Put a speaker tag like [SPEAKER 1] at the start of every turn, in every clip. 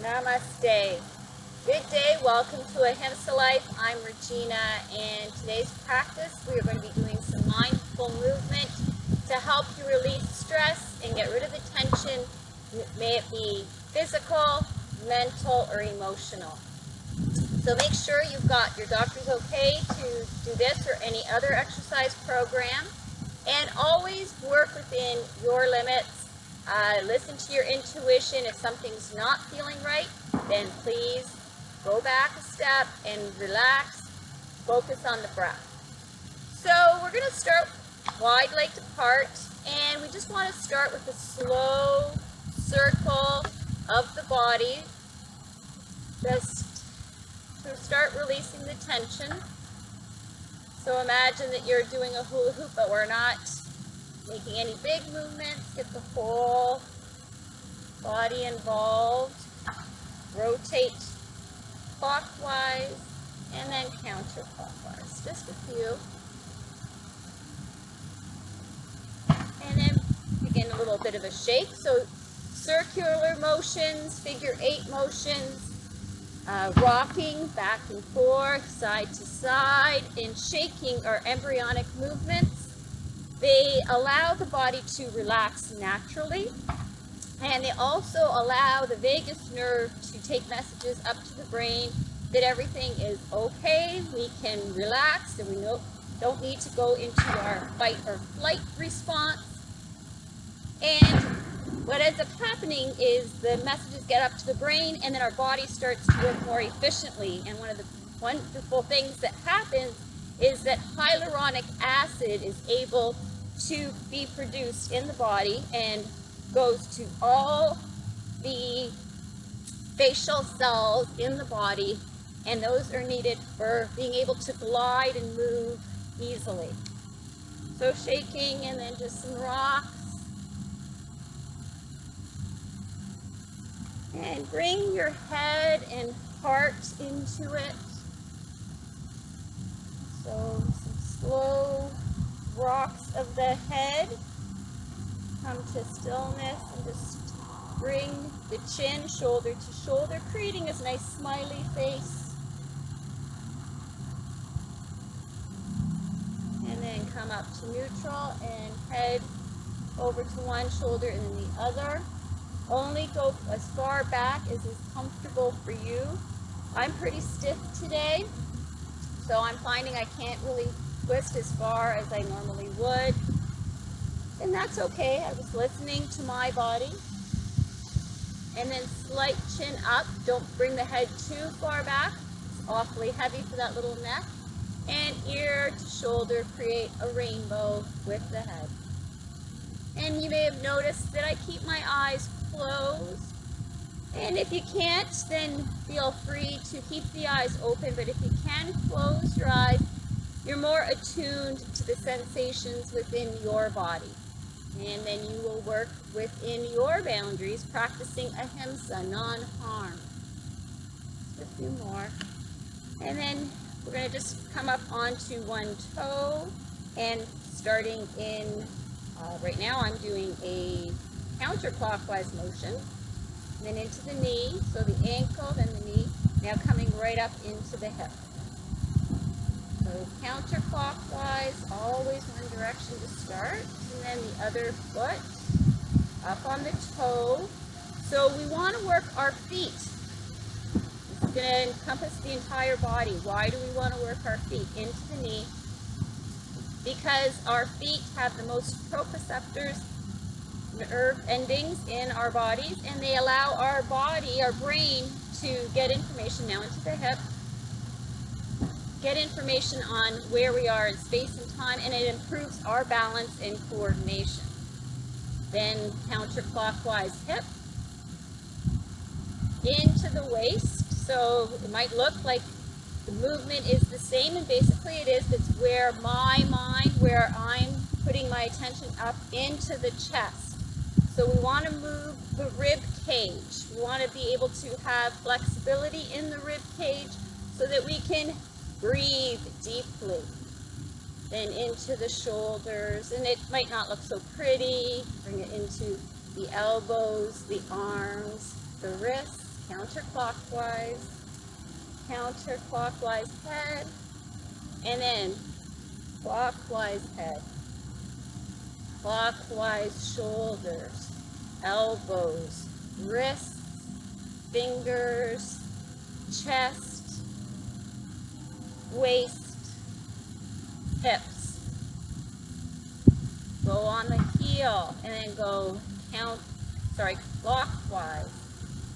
[SPEAKER 1] Namaste. Good day. Welcome to Ahimsa Life. I'm Regina, and today's practice we are going to be doing some mindful movement to help you release stress and get rid of the tension, may it be physical, mental, or emotional. So make sure you've got your doctor's okay to do this or any other exercise program, and always work within your limits. Listen to your intuition. If something's not feeling right, then please go back a step and relax. Focus on the breath. So we're going to start wide-legged apart, and we just want to start with a slow circle of the body, just to start releasing the tension. So imagine that you're doing a hula hoop, but we're not making any big movements. Get the whole body involved. Rotate clockwise and then counterclockwise. Just a few. And then begin a little bit of a shake. So circular motions, figure 8 motions, rocking back and forth, side to side, and shaking are embryonic movements. They allow the body to relax naturally, and they also allow the vagus nerve to take messages up to the brain that everything is okay, we can relax, and we don't need to go into our fight or flight response. And what ends up happening is the messages get up to the brain, and then our body starts to work more efficiently. And one of the wonderful things that happens is that hyaluronic acid is able to be produced in the body and goes to all the facial cells in the body, and those are needed for being able to glide and move easily. So shaking, and then just some rocks. And bring your head and heart into it. So some slow rocks of the head. Come to stillness and just bring the chin shoulder to shoulder, creating a nice smiley face. And then come up to neutral and head over to one shoulder and then the other. Only go as far back as is comfortable for you. I'm pretty stiff today, so I'm finding I can't really twist as far as I normally would. And that's okay. I was listening to my body. And then slight chin up. Don't bring the head too far back. It's awfully heavy for that little neck. And ear to shoulder, create a rainbow with the head. And you may have noticed that I keep my eyes closed. And if you can't, then feel free to keep the eyes open. But if you can close your eyes, you're more attuned to the sensations within your body. And then you will work within your boundaries, practicing ahimsa, non-harm. Just a few more. And then we're going to just come up onto one toe, and starting in, right now I'm doing a counterclockwise motion, and then into the knee, so the ankle, then the knee, now coming right up into the hip. So counterclockwise, always one direction to start, and then the other foot up on the toe. So we want to work our feet. This is going to encompass the entire body. Why do we want to work our feet? Into the knee. Because our feet have the most proprioceptors, nerve endings in our bodies, and they allow our body, our brain, to get information now into the hip, get information on where we are in space and time, and it improves our balance and coordination. Then counterclockwise hip into the waist. So it might look like the movement is the same, and basically it is. It's where my mind, where I'm putting my attention up into the chest. So we want to move the rib cage. We want to be able to have flexibility in the rib cage so that we can breathe deeply. Then into the shoulders, and it might not look so pretty. Bring it into the elbows, the arms, the wrists, counterclockwise, counterclockwise head, and then clockwise head, clockwise shoulders, elbows, wrists, fingers, chest, waist, hips. Go on the heel and then go clockwise.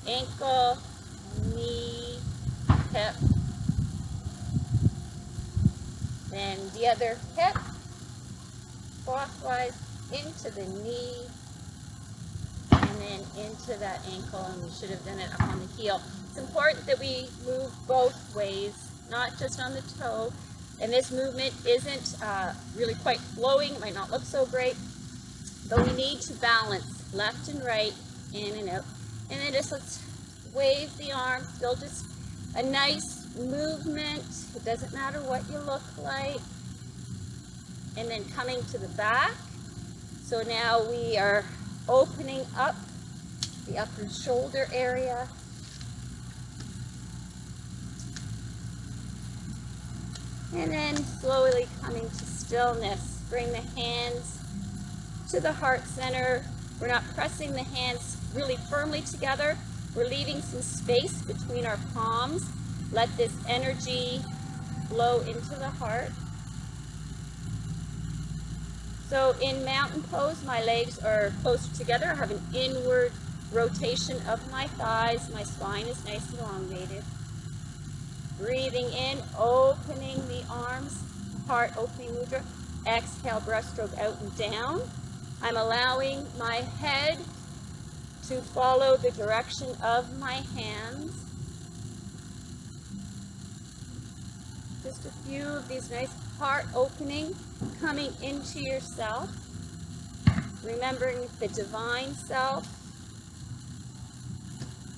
[SPEAKER 1] Ankle, knee, hip. Then the other hip, clockwise into the knee, and then into that ankle, and we should have done it up on the heel. It's important that we move both ways, not just on the toe. And this movement isn't really quite flowing. It might not look so great, but we need to balance left and right, in and out. And then just let's wave the arm, still just a nice movement. It doesn't matter what you look like. And then coming to the back. So now we are opening up the upper shoulder area. And then slowly coming to stillness. Bring the hands to the heart center. We're not pressing the hands really firmly together. We're leaving some space between our palms. Let this energy flow into the heart. So in mountain pose, my legs are closer together. I have an inward rotation of my thighs. My spine is nice and elongated. Breathing in, opening the arms, heart opening mudra. Exhale, breaststroke out and down. I'm allowing my head to follow the direction of my hands. Just a few of these nice heart opening, coming into yourself. Remembering the divine self.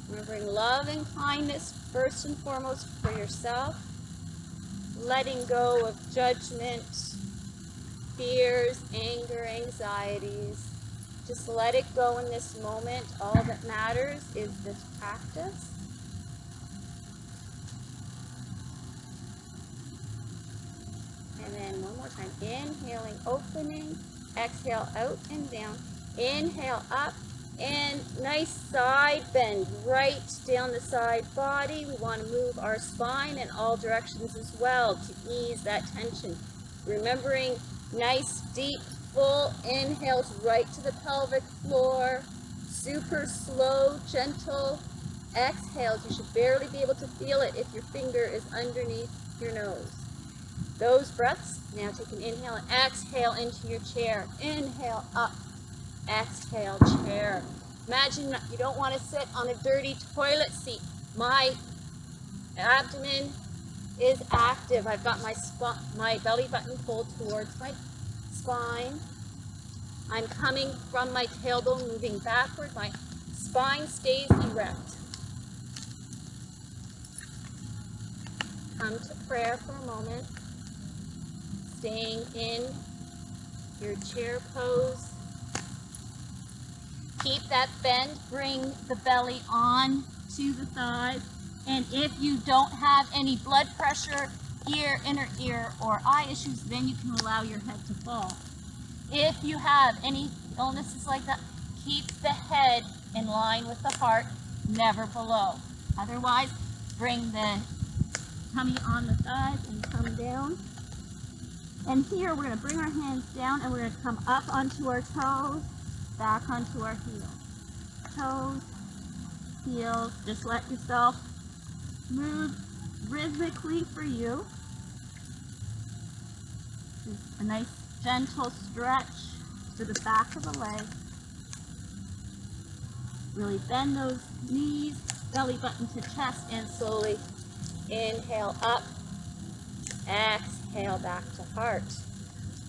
[SPEAKER 1] Remembering love and kindness first and foremost for yourself. Letting go of judgment, fears, anger, anxieties. Just let it go in this moment. All that matters is this practice. And then one more time. Inhaling, opening. Exhale, out and down. Inhale, up. And nice side bend right down the side body. We want to move our spine in all directions as well to ease that tension. Remembering nice, deep, full inhales right to the pelvic floor. Super slow, gentle exhales. You should barely be able to feel it if your finger is underneath your nose. Those breaths. Now take an inhale and exhale into your chair. Inhale up. Exhale, chair. Imagine you don't want to sit on a dirty toilet seat. My abdomen is active. I've got my belly button pulled towards my spine. I'm coming from my tailbone, moving backward. My spine stays erect. Come to prayer for a moment. Staying in your chair pose. Keep that bend, bring the belly on to the thighs. And if you don't have any blood pressure, inner ear, or eye issues, then you can allow your head to fall. If you have any illnesses like that, keep the head in line with the heart, never below. Otherwise, bring the tummy on the thighs and come down. And here we're going to bring our hands down and we're going to come up onto our toes. Back onto our heels. Toes, heels. Just let yourself move rhythmically for you. Just a nice gentle stretch to the back of the leg. Really bend those knees, belly button to chest, and slowly inhale up. Exhale back to heart.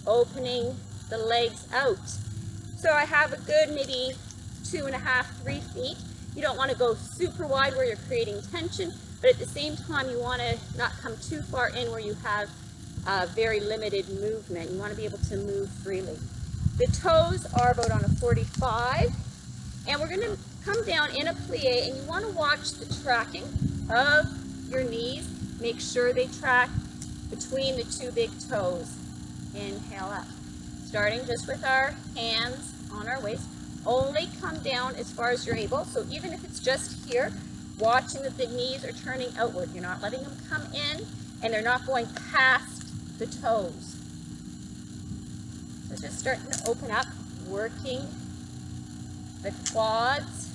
[SPEAKER 1] Opening the legs out. So I have a good maybe 2.5, 3 feet. You don't want to go super wide where you're creating tension, but at the same time you want to not come too far in where you have very limited movement. You want to be able to move freely. The toes are about on a 45. And we're going to come down in a plie, and you want to watch the tracking of your knees. Make sure they track between the two big toes. Inhale up. Starting just with our hands on our waist. Only come down as far as you're able. So even if it's just here, watching that the knees are turning outward. You're not letting them come in, and they're not going past the toes. So just starting to open up, working the quads,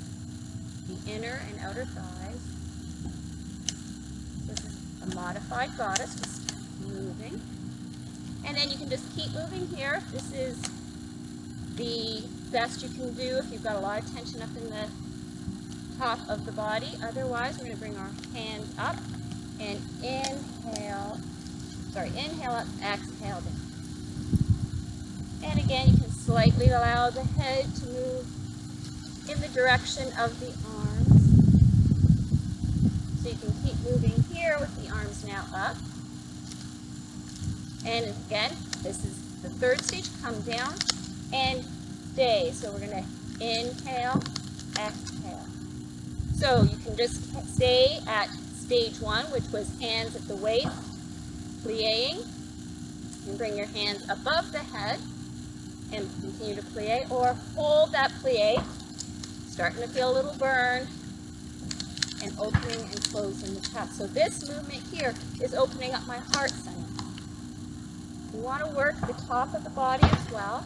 [SPEAKER 1] the inner and outer thighs. This is a modified goddess, just moving. And then you can just keep moving here. This is the best you can do if you've got a lot of tension up in the top of the body. Otherwise, we're going to bring our hands up and inhale up, exhale down. And again, you can slightly allow the head to move in the direction of the arms. So you can keep moving here with the arms now up. And again, this is the third stage. Come down and stay. So we're going to inhale, exhale. So you can just stay at stage 1, which was hands at the waist, plieing, and bring your hands above the head and continue to plie, or hold that plie, starting to feel a little burn, and opening and closing the chest. So this movement here is opening up my heart center. We want to work the top of the body as well.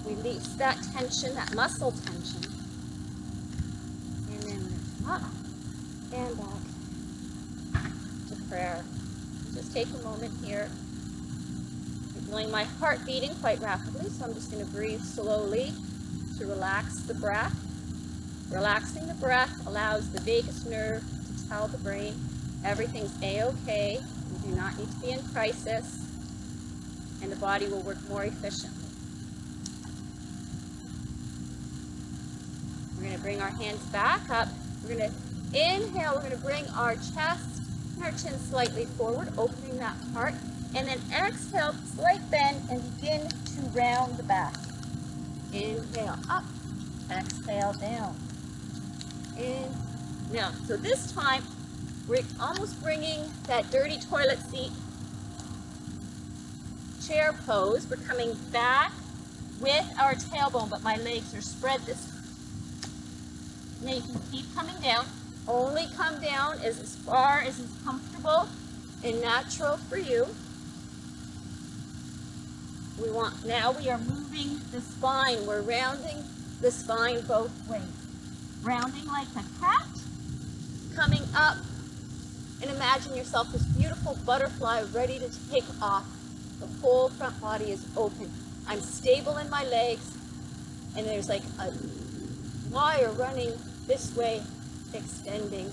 [SPEAKER 1] Release that tension, that muscle tension. And then up and back to prayer. Just take a moment here. I'm feeling my heart beating quite rapidly, so I'm just going to breathe slowly to relax the breath. Relaxing the breath allows the vagus nerve to tell the brain everything's a-okay. You do not need to be in crisis, and the body will work more efficiently. We're going to bring our hands back up. We're going to inhale. We're going to bring our chest and our chin slightly forward, opening that heart. And then exhale, slight bend, and begin to round the back. Inhale up, exhale down. In, now, so this time, we're almost bringing that dirty toilet seat chair pose. We're coming back with our tailbone, but my legs are spread this way. Now you can keep coming down. Only come down as far as is comfortable and natural for you. Now we are moving the spine. We're rounding the spine both ways. Rounding like a cat, coming up, and imagine yourself this beautiful butterfly ready to take off. The whole front body is open. I'm stable in my legs, and there's like a wire running this way, extending.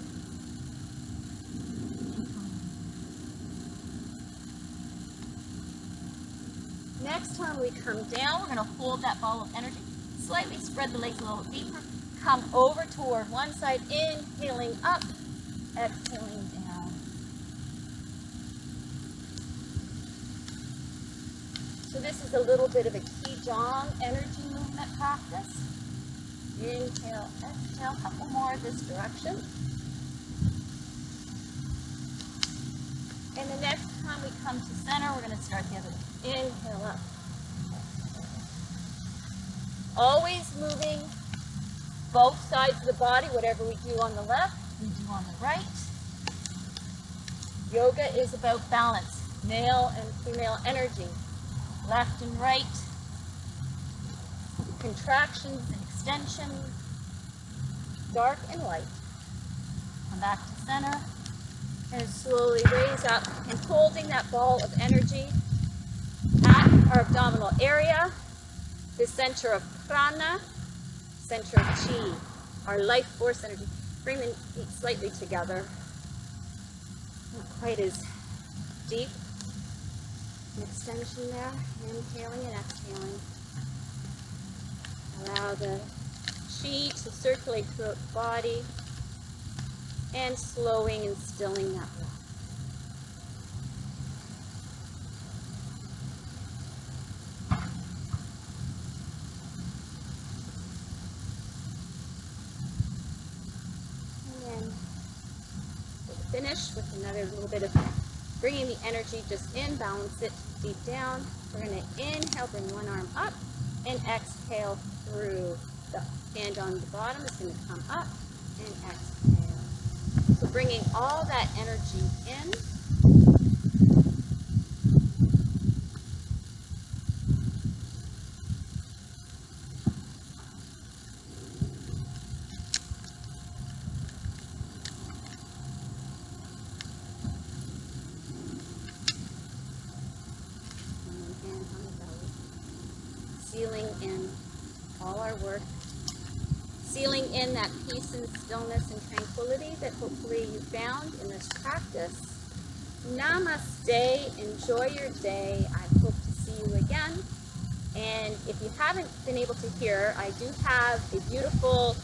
[SPEAKER 1] Next time we come down, we're going to hold that ball of energy, slightly spread the legs a little deeper, come over toward one side, inhaling up, exhaling down. So this is a little bit of a Qigong energy movement practice. Inhale, exhale, a couple more this direction. And the next time we come to center, we're going to start the other way. Inhale up. Always moving both sides of the body. Whatever we do on the left, we do on the right. Yoga is about balance, male and female energy, left and right, contractions and extensions, dark and light. Come back to center and slowly raise up and holding that ball of energy at our abdominal area, the center of prana, center of chi, our life force energy. Bring the feet slightly together. Not quite as deep. An extension there, inhaling and exhaling. Allow the chi to circulate throughout the body and slowing and stilling that breath. finish with another little bit of bringing the energy just in, balance it deep down. We're going to inhale, bring one arm up, and exhale through. The hand on the bottom is going to come up and exhale. So bringing all that energy in. Sealing in all our work, sealing in that peace and stillness and tranquility that hopefully you found in this practice. Namaste, enjoy your day. I hope to see you again. And if you haven't been able to hear, I do have a beautiful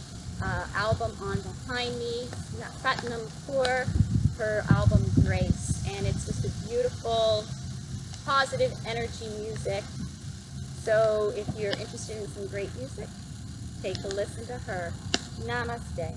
[SPEAKER 1] album on behind me, Snatam Kaur, her album Grace. And it's just a beautiful, positive energy music. So if you're interested in some great music, take a listen to her. Namaste.